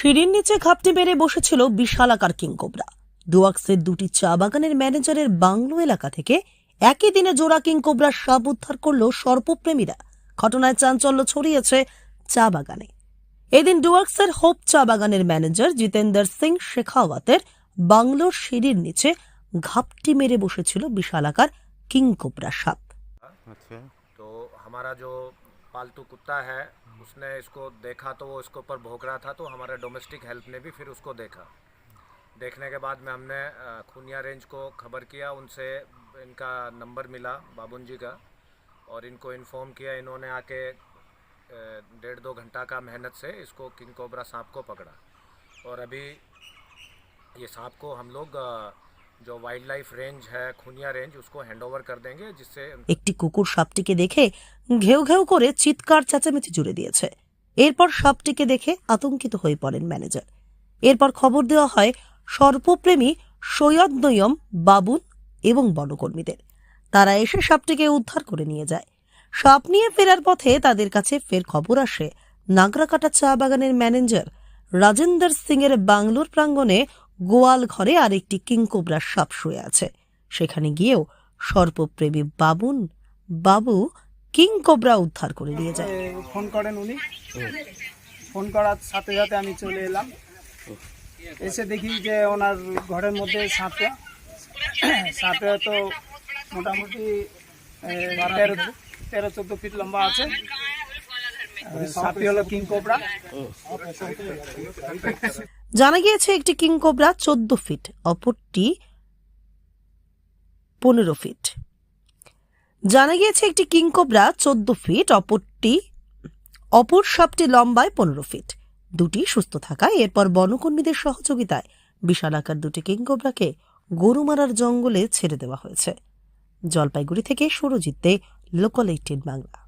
সিঁড়ির নিচে ঘাপটি মেরে বসেছিল বিশালাকার কিংকোবরা। ডুয়ার্সের দুটি চা বাগানের ম্যানেজারের বাংলো এলাকা থেকে একই দিনে জোড়া কিংকোবরা সাপ উদ্ধার করল সর্পপ্রেমীরা। ঘটনায় চাঞ্চল্য ছড়িয়েছে চা বাগানে। এদিন ডুয়ার্সের হোপ চা বাগানের ম্যানেজার জিতেন্দ্র সিং শেখাওয়াতের বাংলোর সিঁড়ির নিচে ঘাপটি মেরে বসেছিল বিশালাকার কিংকোবরা সাপ। तो हमारा जो पालतू कुत्ता है उसने इसको देखा तो वो इसके ऊपर भौंक रहा था, तो हमारे डोमेस्टिक हेल्प ने भी फिर उसको देखा। देखने के बाद में हमने खूनिया रेंज को खबर किया, उनसे इनका नंबर मिला बाबून जी का, और इनको इन्फॉर्म किया। इन्होंने आके 1.5-2 घंटा का मेहनत से इसको किंगकोबरा सांप को पकड़ा, और अभी ये सांप को हम लोग जो वाइल्ड लाइफ रेंज है खूनिया रेंज उसको हैंड ओवर कर देंगे, जिससे একটি কুকুর সাপটিকে দেখে ঘেউ ঘেউ করে চিৎকার চেঁচামেচি জুড়ে দিয়েছে। এরপর সাপটিকে দেখে আতঙ্কিত হয়ে পড়েন ম্যানেজার। এরপর খবর দেওয়া হয় সর্পপ্রেমী সৈয়দ নয়ম, বাবুন এবং বনকর্মীদের। তারা এসে সাপটিকে উদ্ধার করে নিয়ে যায়। সাপ নিয়ে ফেরার পথে তাদের কাছে ফের খবর আসে নাগরাকাটা চা বাগানের ম্যানেজার রাজেন্দ্র সিং এর বাংলোর প্রাঙ্গণে গোয়াল ঘরে আরেকটি কিংকোবরা সাপ শুয়ে আছে। সেখানে গিয়েও সর্পপ্রেমী বাবু কিংকোবরা উদ্ধার করে নিয়ে যায়। ফোন করেন উনি, ফোন করার সাথে সাথে আমি চলে এলাম। এসে দেখি যে ওনার ঘরের মধ্যে সাপে তো মোটামুটি 13-14 ফিট লম্বা আছে। সাপটি হলো কিংকোবরা। জানা গিয়েছে একটি কিংকোবরা 14 ফিট, অপরটি 15 ফিট। অপর সাপটি লম্বায় 15 ফিট। দুটি সুস্থ থাকায় এরপর বনকর্মীদের সহযোগিতায় বিশালাকার দুটি কিংকোবরাকে গরুমারার জঙ্গলে ছেড়ে দেওয়া হয়েছে। জলপাইগুড়ি থেকে সুরজিৎ দে, লোকাল 18 বাংলা।